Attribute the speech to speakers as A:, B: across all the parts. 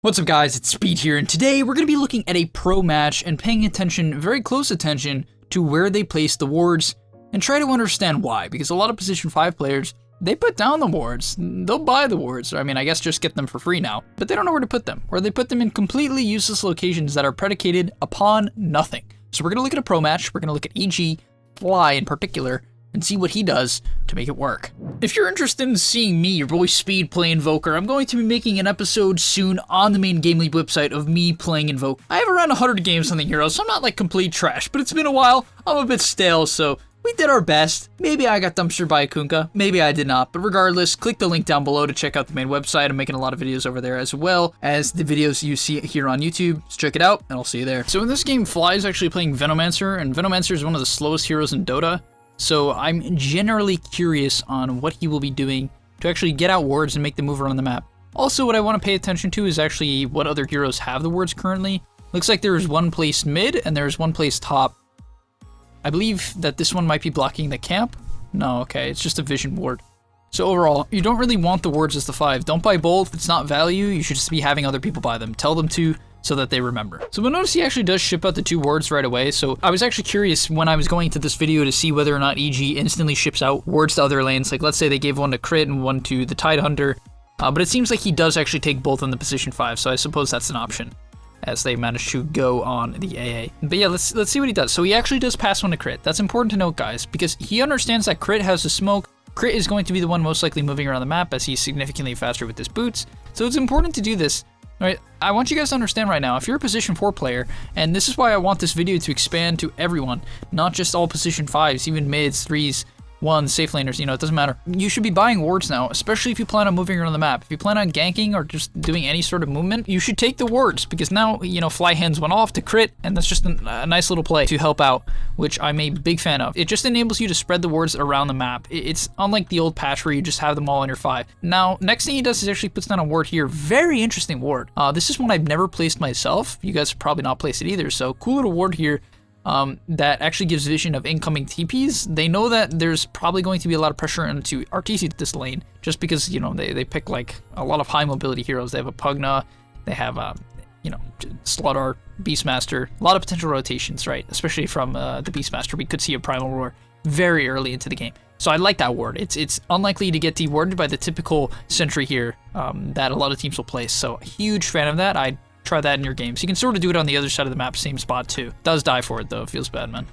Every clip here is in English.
A: What's up guys, it's Speed here, and today we're going to be looking at a pro match and paying attention, very close attention, to where they place the wards and try to understand why, because a lot of position 5 players, they put down the wards, they'll buy the wards, I mean I guess just get them for free now, but they don't know where to put them, or they put them in completely useless locations that are predicated upon nothing. So we're going to look at a pro match, we're going to look at EG, Fly in particular, and see what he does to make it work. If you're interested in seeing me, your boy Speed, play Invoker, I'm going to be making an episode soon on the main gameleap website of me playing Invoke. I have around 100 games on the hero, so I'm not like complete trash, but it's been a while, I'm a bit stale, so we did our best. Maybe I got dumpstered by a Kunkka, maybe I did not, but regardless, click the link down below to check out the main website. I'm making a lot of videos over there as well as the videos you see here on YouTube, so check it out, and I'll see you there. So in this game, Fly is actually playing Venomancer, and Venomancer is one of the slowest heroes in Dota. So I'm generally curious on what he will be doing to actually get out wards and make them move around the map. Also, what I want to pay attention to is actually what other heroes have the wards currently. Looks like there is one placed mid and there's one placed top. I believe that this one might be blocking the camp. No, okay, it's just a vision ward. So overall, you don't really want the wards as the 5. Don't buy both, it's not value, you should just be having other people buy them. Tell them to, so that they remember. So we'll notice he actually does ship out the 2 wards right away, so I was actually curious when I was going to this video to see whether or not EG instantly ships out wards to other lanes, like let's say they gave one to Crit and one to the Tidehunter, but it seems like he does actually take both on the position 5, so I suppose that's an option, as they manage to go on the AA. But yeah, let's see what he does. So he actually does pass one to Crit. That's important to note, guys, because he understands that Crit has the smoke. Crit is going to be the one most likely moving around the map as he's significantly faster with his boots, so it's important to do this. Alright, I want you guys to understand right now, if you're a position 4 player, and this is why I want this video to expand to everyone, not just all position 5s, even mids, 3s, 1s, safe laners, you know, it doesn't matter. You should be buying wards now, especially if you plan on moving around the map. If you plan on ganking or just doing any sort of movement, you should take the wards, because now, you know, Fly hands one off to Crit, and that's just a nice little play to help out, which I'm a big fan of. It just enables you to spread the wards around the map. It's unlike the old patch where you just have them all on your 5. Now, next thing he does is actually puts down a ward here. Very interesting ward. This is one I've never placed myself. You guys have probably not placed it either, so cool little ward here. That actually gives vision of incoming TPs. They know that there's probably going to be a lot of pressure into RTC this lane, just because, you know, they pick like a lot of high mobility heroes. They have a Pugna, they have, you know, Slaughter, Beastmaster, a lot of potential rotations, right? Especially from the Beastmaster, we could see a Primal Roar very early into the game. So I like that ward. It's unlikely to get dewarded by the typical Sentry here that a lot of teams will place. So huge fan of that. I'd try that in your games. You can sort of do it on the other side of the map, same spot too. Does die for it though, it feels bad, man.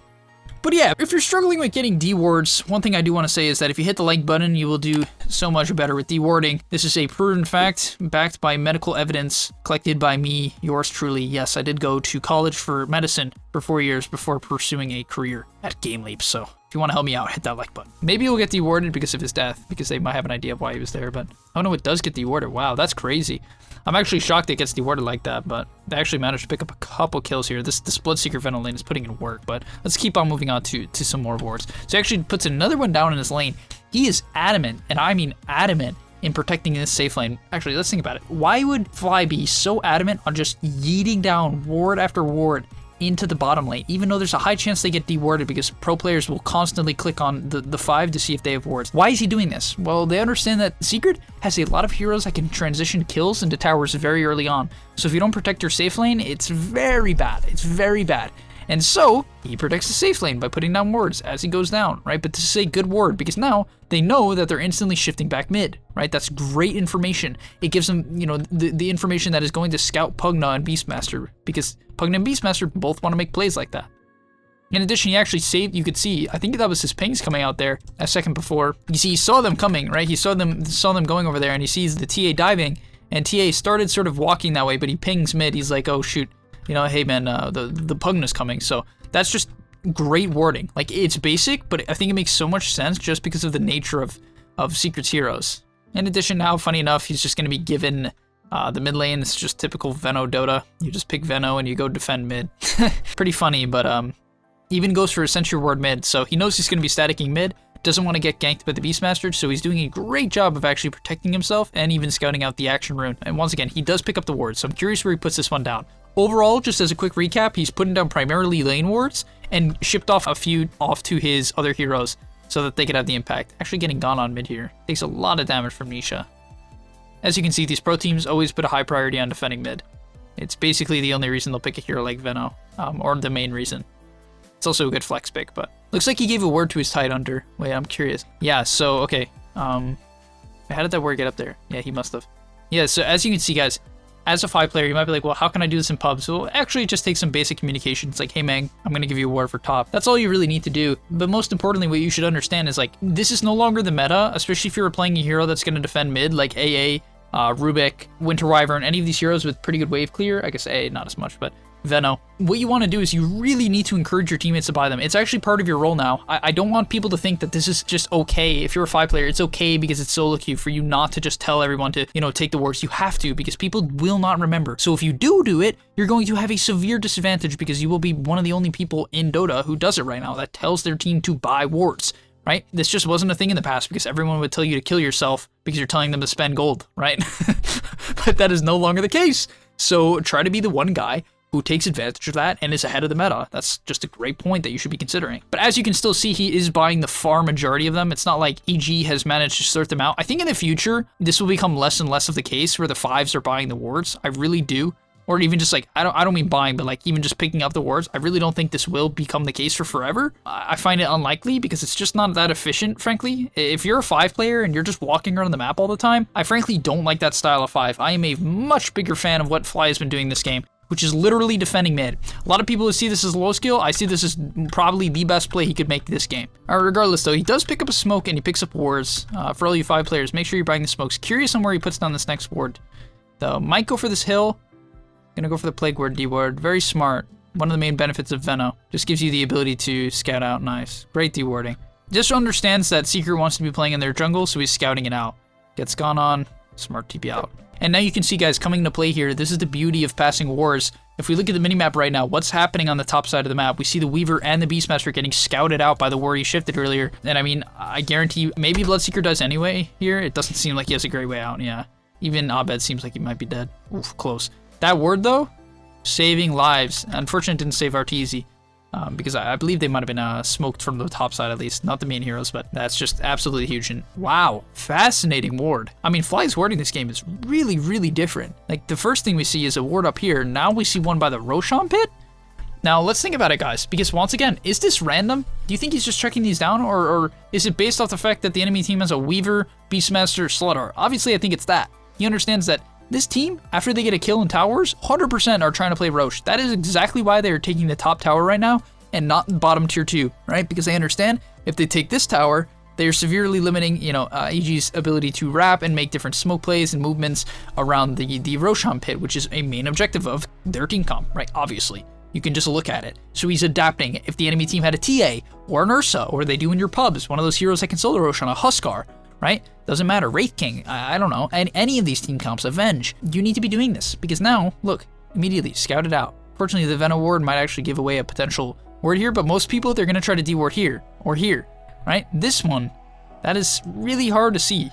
A: But yeah, if you're struggling with getting dewards, one thing I do want to say is that if you hit the like button, you will do so much better with dewarding. This is a proven fact, backed by medical evidence, collected by me, yours truly. Yes, I did go to college for medicine for 4 years before pursuing a career at gameleap, so if you want to help me out, hit that like button. Maybe he'll get dewarded because of his death, because they might have an idea of why he was there, but oh no, it does get dewarded. Wow, that's crazy. I'm actually shocked it gets dewarded like that, but they actually managed to pick up a couple kills here. This Bloodseeker Venom lane is putting in work, but let's keep on moving on to some more wards. So he actually puts another one down in his lane. He is adamant, and I mean adamant, in protecting this safe lane. Actually, let's think about it. Why would Fly be so adamant on just yeeting down ward after ward into the bottom lane, even though there's a high chance they get dewarded because pro players will constantly click on the 5 to see if they have wards? Why is he doing this? Well, they understand that Secret has a lot of heroes that can transition kills into towers very early on. So if you don't protect your safe lane, it's very bad. It's very bad. And so he protects the safe lane by putting down wards as he goes down, right? But this is a good ward because now they know that they're instantly shifting back mid, right? That's great information. It gives them, you know, the information that is going to scout Pugna and Beastmaster, because Pugna and Beastmaster both want to make plays like that. In addition, he actually saved, you could see, I think that was his pings coming out there a second before. You see, he saw them coming, right? He saw them going over there, and he sees the TA diving, and TA started sort of walking that way, but he pings mid. He's like, oh shoot, you know, hey man, the Pugna's coming. So that's just great warding. Like, it's basic, but I think it makes so much sense just because of the nature of Secret's heroes. In addition, now, funny enough, he's just going to be given the mid lane. It's just typical Veno Dota. You just pick Veno and you go defend mid. Pretty funny, but even goes for a Sentry Ward mid, so he knows he's going to be staticking mid, doesn't want to get ganked by the Beastmaster, so he's doing a great job of actually protecting himself and even scouting out the action rune. And once again, he does pick up the ward, so I'm curious where he puts this one down. Overall, just as a quick recap, he's putting down primarily lane wards and shipped off a few off to his other heroes so that they could have the impact. Actually getting gone on mid here. Takes a lot of damage from Nisha. As you can see, these pro teams always put a high priority on defending mid. It's basically the only reason they'll pick a hero like Veno, or the main reason. It's also a good flex pick, but looks like he gave a word to his tight under. Wait, I'm curious. Yeah, so, okay. How did that word get up there? Yeah, he must have. Yeah, so as you can see, guys, as a 5 player, you might be like, well, how can I do this in pubs? Well, actually, it just takes some basic communication. It's like, hey, Mang, I'm going to give you a ward for top. That's all you really need to do. But most importantly, what you should understand is, like, this is no longer the meta, especially if you're playing a hero that's going to defend mid, like AA, Rubik, Winter Wyvern, any of these heroes with pretty good wave clear. I guess AA, not as much, but Veno. What you want to do is you really need to encourage your teammates to buy them. It's actually part of your role now. I don't want people to think that this is just okay. If you're a 5 player, it's okay because it's solo queue for you not to just tell everyone to, you know, take the wards. You have to, because people will not remember. So if you do it, you're going to have a severe disadvantage because you will be one of the only people in Dota who does it right now that tells their team to buy wards, right? This just wasn't a thing in the past because everyone would tell you to kill yourself because you're telling them to spend gold, right? But that is no longer the case. So try to be the one guy who takes advantage of that and is ahead of the meta. That's just a great point that you should be considering. But as you can still see, he is buying the far majority of them. It's not like EG has managed to sort them out. I think in the future, this will become less and less of the case where the 5s are buying the wards. I really do. Or even just like, I don't mean buying, but like even just picking up the wards. I really don't think this will become the case for forever. I find it unlikely because it's just not that efficient, frankly. If you're a 5 player and you're just walking around the map all the time, I frankly don't like that style of 5. I am a much bigger fan of what Fly has been doing this game, which is literally defending mid. A lot of people see this as low skill. I see this as probably the best play he could make this game. Regardless though, he does pick up a smoke and he picks up wards. For all you 5 players, make sure you're buying the smokes. Curious on where he puts down this next ward, though. Might go for this hill. Gonna go for the plague ward, D ward. Very smart. One of the main benefits of Veno. Just gives you the ability to scout out. Nice. Great dewarding. Just understands that Secret wants to be playing in their jungle, so he's scouting it out. Gets gone on. Smart TP out. And now you can see, guys, coming into play here, this is the beauty of passing wars. If we look at the minimap right now, what's happening on the top side of the map? We see the Weaver and the Beastmaster getting scouted out by the ward he shifted earlier. And I mean, I guarantee maybe Bloodseeker does anyway here. It doesn't seem like he has a great way out, yeah. Even Abed seems like he might be dead. Oof, close. That ward, though, saving lives. Unfortunately, it didn't save Arteezy, because I believe they might have been smoked from the top side at least. Not the main heroes, but that's just absolutely huge. And wow, fascinating ward. I mean, Fly's warding this game is really, really different. Like, the first thing we see is a ward up here. Now we see one by the Roshan pit. Now, let's think about it, guys, because once again, is this random? Do you think he's just checking these down, or is it based off the fact that the enemy team has a Weaver, Beastmaster, Slaughter? Obviously, I think it's that. He understands that this team, after they get a kill in towers, 100% are trying to play Roche. That is exactly why they are taking the top tower right now and not bottom tier 2, right? Because they understand if they take this tower, they are severely limiting, you know, EG's ability to wrap and make different smoke plays and movements around the Roshan pit, which is a main objective of their team comp, right? Obviously. You can just look at it. So he's adapting. If the enemy team had a TA or an Ursa, or they do in your pubs, one of those heroes that can solo Roshan, a Huskar, right? Doesn't matter. Wraith King, I don't know. And any of these team comps, Avenge, you need to be doing this because now, look, immediately scout it out. Fortunately, the Veno ward might actually give away a potential ward here, but most people, they're going to try to deward here or here, right? This one, that is really hard to see.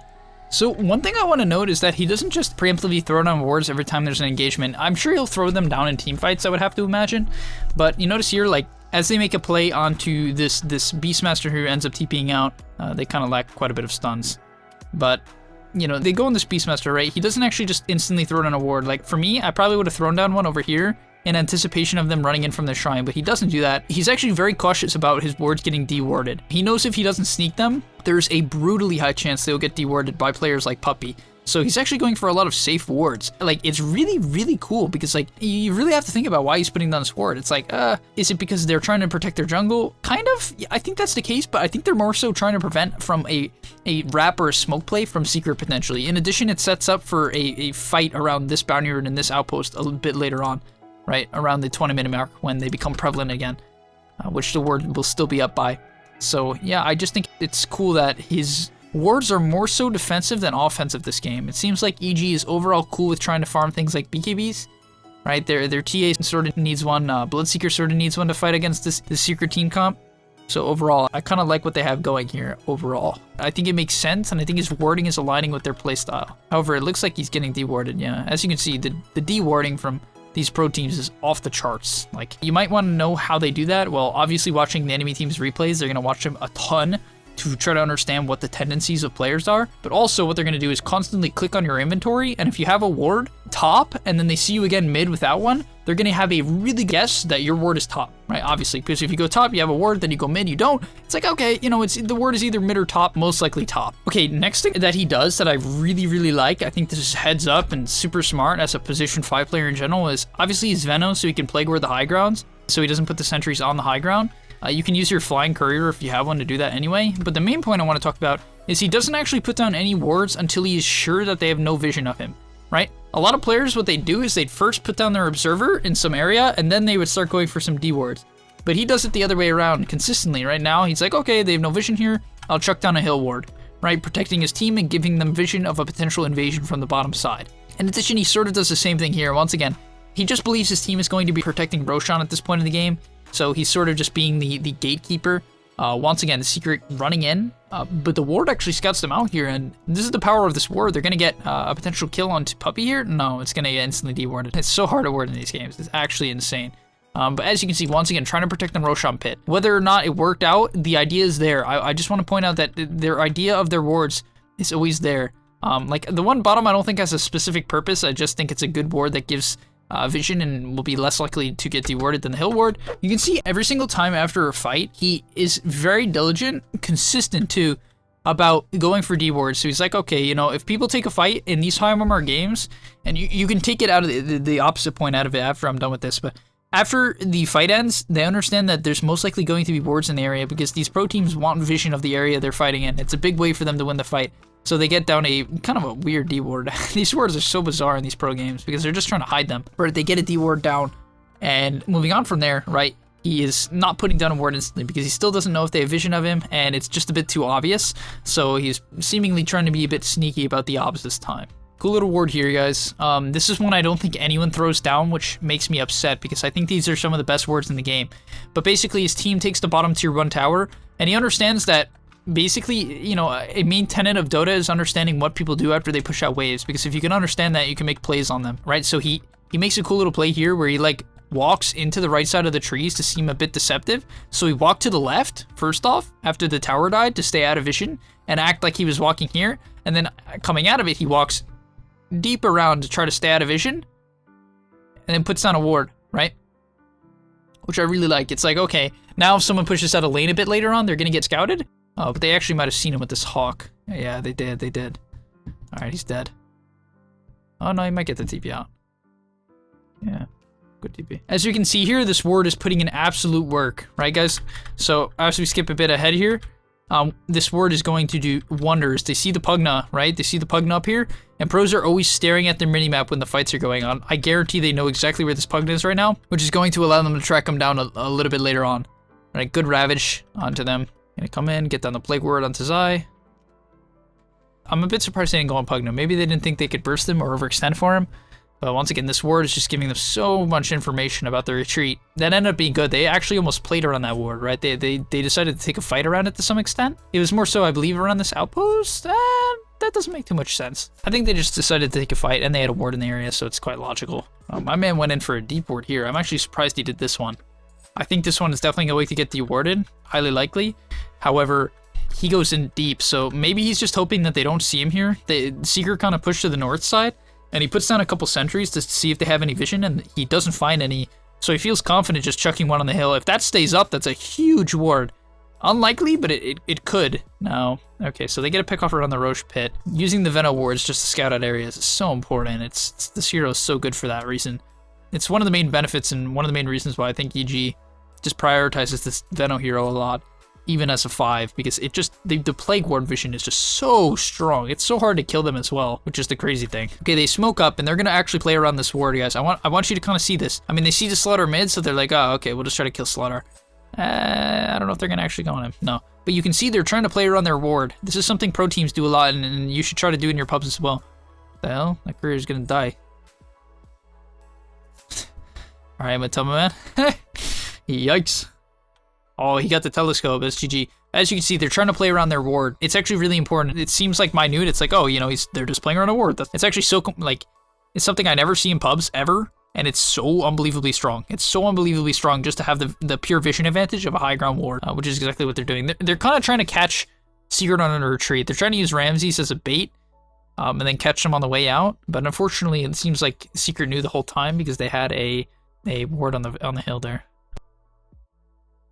A: So one thing I want to note is that he doesn't just preemptively throw down wards every time there's an engagement. I'm sure he'll throw them down in team fights, I would have to imagine. But you notice here, like, as they make a play onto this Beastmaster who ends up TPing out, they kind of lack quite a bit of stuns. But, you know, they go on this Beastmaster, right? He doesn't actually just instantly throw down a ward. Like, for me, I probably would have thrown down one over here in anticipation of them running in from their shrine, but he doesn't do that. He's actually very cautious about his wards getting dewarded. He knows if he doesn't sneak them, there's a brutally high chance they'll get dewarded by players like Puppey. So he's actually going for a lot of safe wards. Like, it's really, really cool because, like, you really have to think about why he's putting down this ward. It's like, is it because they're trying to protect their jungle? Kind of. Yeah, I think that's the case, but I think they're more so trying to prevent from a wrap or a smoke play from Secret potentially. In addition, it sets up for a fight around this bounty rune and this outpost a little bit later on, right? Around the 20-minute mark when they become prevalent again, which the ward will still be up by. So, yeah, I just think it's cool that his wards are more so defensive than offensive this game. It seems like EG is overall cool with trying to farm things like BKBs, right? Their TA sort of needs one, Bloodseeker sort of needs one to fight against this Secret team comp. So overall, I kind of like what they have going here overall. I think it makes sense, and I think his warding is aligning with their playstyle. However, it looks like he's getting dewarded, yeah. As you can see, the dewarding from these pro teams is off the charts. Like, you might want to know how they do that. Well, obviously watching the enemy team's replays, they're going to watch them a ton to try to understand what the tendencies of players are, but also what they're going to do is constantly click on your inventory, and if you have a ward top and then they see you again mid without one, they're going to have a really guess that your ward is top, right? Obviously, because if you go top, you have a ward, then you go mid, you don't. It's like, okay, you know, the ward is either mid or top, most likely top. Okay, next thing that he does that I really like, I think this is heads up and super smart as a position 5 player in general, is obviously he's Veno, so he can plague ward the high grounds, so he doesn't put the sentries on the high ground. You can use your flying courier if you have one to do that anyway, but the main point I want to talk about is he doesn't actually put down any wards until he is sure that they have no vision of him, right? A lot of players, what they do is they'd first put down their observer in some area, and then they would start going for some D wards. But he does it the other way around consistently. Right now, he's like, okay, they have no vision here, I'll chuck down a hill ward, right? Protecting his team and giving them vision of a potential invasion from the bottom side. In addition, he sort of does the same thing here. Once again, he just believes his team is going to be protecting Roshan at this point in the game, so he's sort of just being the gatekeeper. Once again, the secret running in, but the ward actually scouts them out here, and this is the power of this ward. They're going to get a potential kill onto Puppy here. No, it's going to get instantly dewarded. It's so hard to ward in these games. It's actually insane. But as you can see, once again, trying to protect the Roshan pit. Whether or not it worked out, the idea is there. I just want to point out that their idea of their wards is always there. Like the one bottom, I don't think has a specific purpose. I just think it's a good ward that gives vision and will be less likely to get dewarded than the hill ward. You can see every single time after a fight, he is very diligent, consistent too, about going for D-wards. So he's like, okay, you know, if people take a fight in these high MMR games, and you can take it out of the opposite point out of it after I'm done with this, but after the fight ends, they understand that there's most likely going to be wards in the area because these pro teams want vision of the area they're fighting in. It's a big way for them to win the fight. So they get down a kind of a weird D-ward. These wards are so bizarre in these pro games because they're just trying to hide them. But they get a D-ward down, and moving on from there, right, he is not putting down a ward instantly because he still doesn't know if they have vision of him, and it's just a bit too obvious. So he's seemingly trying to be a bit sneaky about the obs this time. Cool little ward here, guys. This is one I don't think anyone throws down, which makes me upset because I think these are some of the best wards in the game. But basically, his team takes the bottom tier 1 tower, and he understands that basically, you know, a main tenet of Dota is understanding what people do after they push out waves, because if you can understand that, you can make plays on them, right? So he makes a cool little play here where he like walks into the right side of the trees to seem a bit deceptive. So he walked to the left, first off, after the tower died to stay out of vision and act like he was walking here. And then coming out of it, he walks deep around to try to stay out of vision and then puts down a ward, right? Which I really like. It's like, okay, now if someone pushes out a lane a bit later on, they're going to get scouted. Oh, but they actually might have seen him with this hawk. Yeah, they did. Alright, he's dead. Oh no, he might get the TP out. Yeah, good TP. As you can see here, this ward is putting in absolute work, right guys? So as we skip a bit ahead here, this ward is going to do wonders. They see the Pugna, right? They see the Pugna up here, and pros are always staring at their minimap when the fights are going on. I guarantee they know exactly where this Pugna is right now, which is going to allow them to track him down a little bit later on. Right, good Ravage onto them. Gonna come in, get down the Plague Ward onto Zai. I'm a bit surprised they didn't go on Pugna. Maybe they didn't think they could burst him or overextend for him. But once again, this ward is just giving them so much information about the retreat. That ended up being good. They actually almost played around that ward, right? They decided to take a fight around it to some extent. It was more so, I believe, around this outpost. That doesn't make too much sense. I think they just decided to take a fight, and they had a ward in the area, so it's quite logical. My man went in for a deep ward here. I'm actually surprised he did this one. I think this one is definitely going to get dewarded, highly likely. However, he goes in deep, so maybe he's just hoping that they don't see him here. The Seeker kind of pushed to the north side, and he puts down a couple sentries to see if they have any vision, and he doesn't find any. So he feels confident just chucking one on the hill. If that stays up, that's a huge ward. Unlikely, but it could. No. Okay, so they get a pick off around the Roche pit. Using the Veno wards just to scout out areas is so important. This hero is so good for that reason. It's one of the main benefits and one of the main reasons why I think EG just prioritizes this Veno hero a lot, even as a 5, because it just, the Plague Ward vision is just so strong. It's so hard to kill them as well, which is the crazy thing. Okay, they smoke up, and they're going to actually play around this ward, guys. I want you to kind of see this. I mean, they see the Slaughter mid, so they're like, oh, okay, we'll just try to kill Slaughter. I don't know if they're going to actually go on him. No. But you can see they're trying to play around their ward. This is something pro teams do a lot, and you should try to do in your pubs as well. What the hell? That career is going to die. Alright, I'm gonna tell my man. Yikes. Oh, he got the telescope. That's GG. As you can see, they're trying to play around their ward. It's actually really important. It seems like minute. It's like, oh, you know, they're just playing around a ward. It's actually so, like, it's something I never see in pubs, ever. And it's so unbelievably strong. It's so unbelievably strong just to have the pure vision advantage of a high ground ward, which is exactly what they're doing. They're kind of trying to catch Secret on a retreat. They're trying to use Ramses as a bait, and then catch them on the way out. But unfortunately, it seems like Secret knew the whole time because they had a ward on the hill there.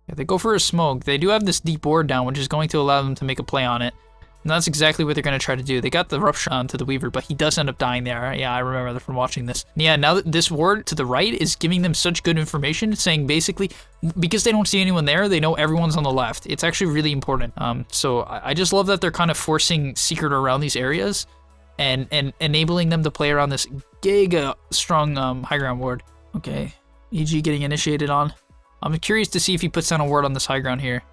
A: Yeah, they go for a smoke. They do have this deep ward down, which is going to allow them to make a play on it. And that's exactly what they're going to try to do. They got the rupture onto the Weaver, but he does end up dying there. Yeah, I remember that from watching this. Yeah, now that this ward to the right is giving them such good information, saying basically, because they don't see anyone there, they know everyone's on the left. It's actually really important. So I just love that they're kind of forcing Secret around these areas and enabling them to play around this giga strong high ground ward. Okay, EG getting initiated on. I'm curious to see if he puts down a ward on this high ground here.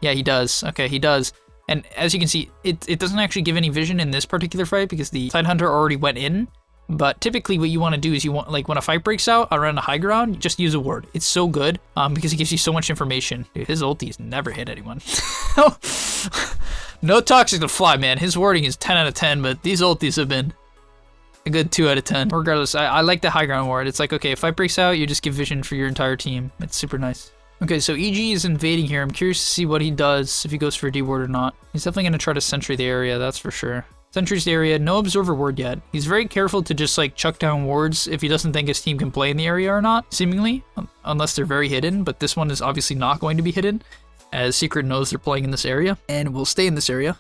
A: Yeah, he does. Okay, he does. And as you can see, it doesn't actually give any vision in this particular fight because the Tidehunter already went in. But typically what you want to do is you want, like when a fight breaks out around a high ground, you just use a ward. It's so good because it gives you so much information. Dude, his ulti's never hit anyone. No toxic to fly, man. His warding is 10 out of 10, but these ultis have been a good 2 out of 10. Regardless, I like the high ground ward. It's like, okay, if fight breaks out, you just give vision for your entire team. It's super nice. Okay, so EG is invading here. I'm curious to see what he does, if he goes for a D-ward or not. He's definitely going to try to sentry the area, that's for sure. Sentries the area, no observer ward yet. He's very careful to just like chuck down wards if he doesn't think his team can play in the area or not, seemingly, unless they're very hidden, but this one is obviously not going to be hidden, as Secret knows they're playing in this area, and will stay in this area.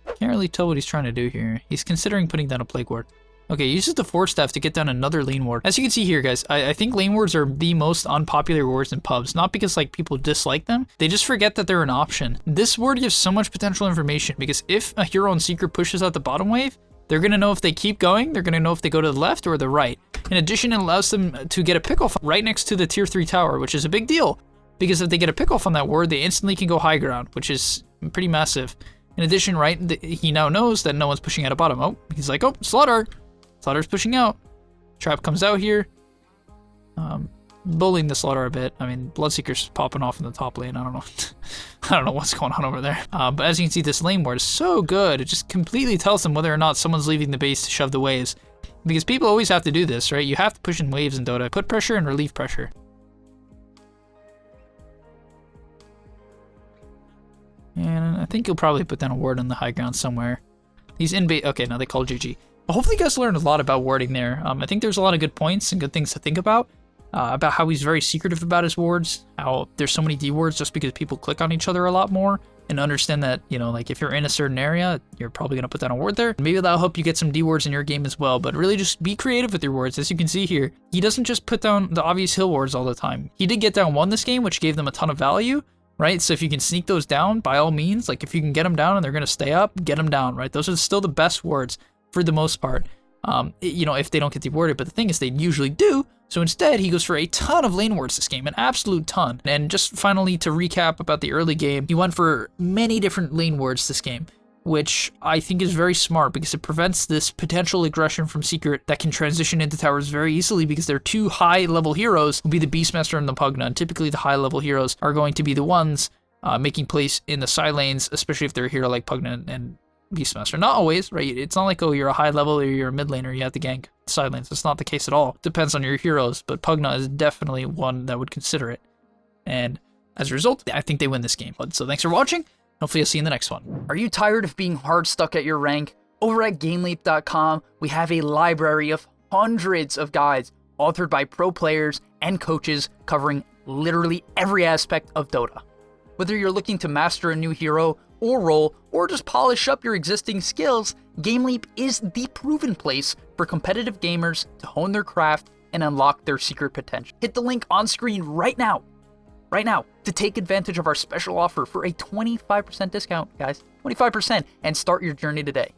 A: Can't really tell what he's trying to do here. He's considering putting down a plague ward. Okay, he uses the Force Staff to get down another lane ward. As you can see here, guys, I think lane wards are the most unpopular wards in pubs. Not because like people dislike them, they just forget that they're an option. This ward gives so much potential information because if a hero on Secret pushes out the bottom wave, they're going to know if they keep going, they're going to know if they go to the left or the right. In addition, it allows them to get a pick-off right next to the tier 3 tower, which is a big deal. Because if they get a pick-off on that ward, they instantly can go high ground, which is pretty massive. In addition, right, he now knows that no one's pushing out a bottom. Oh, he's like, oh, Slaughter. Slaughter's pushing out. Trap comes out here. Bullying the Slaughter a bit. I mean, Bloodseeker's popping off in the top lane. I don't know. I don't know what's going on over there. But as you can see, this lane ward is so good. It just completely tells them whether or not someone's leaving the base to shove the waves. Because people always have to do this, right? You have to push in waves in Dota. Put pressure and relieve pressure. And I think he'll probably put down a ward on the high ground somewhere. He's in base. Okay, now they call GG. Hopefully you guys learned a lot about warding there. I think there's a lot of good points and good things to think about how he's very secretive about his wards, how there's so many D wards just because people click on each other a lot more, and understand that, you know, like if you're in a certain area, you're probably going to put down a ward there. Maybe that'll help you get some D wards in your game as well, but really just be creative with your wards. As you can see here, he doesn't just put down the obvious hill wards all the time. He did get down one this game, which gave them a ton of value, right? So if you can sneak those down, by all means, like if you can get them down and they're going to stay up, get them down, right? Those are still the best wards for the most part, you know, if they don't get dewarded. But the thing is, they usually do. So instead, he goes for a ton of lane wards this game, an absolute ton. And just finally to recap about the early game, he went for many different lane wards this game, which I think is very smart because it prevents this potential aggression from Secret that can transition into towers very easily because their two high-level heroes will be the Beastmaster and the Pugna. And typically, the high-level heroes are going to be the ones making plays in the side lanes, especially if they're a hero like Pugna and Beastmaster. Not always, right? It's not like, oh, you're a high level or you're a mid laner, you have to gank side lanes. That's not the case at all. Depends on your heroes, but Pugna is definitely one that would consider it. And as a result, I think they win this game. So thanks for watching. Hopefully I'll see you in the next one. Are you tired of being hard stuck at your rank? Over at gameleap.com, we have a library of hundreds of guides authored by pro players and coaches covering literally every aspect of Dota. Whether you're looking to master a new hero or role, or just polish up your existing skills, GameLeap is the proven place for competitive gamers to hone their craft and unlock their secret potential. Hit the link on screen right now, to take advantage of our special offer for a 25% discount, guys, 25%, and start your journey today.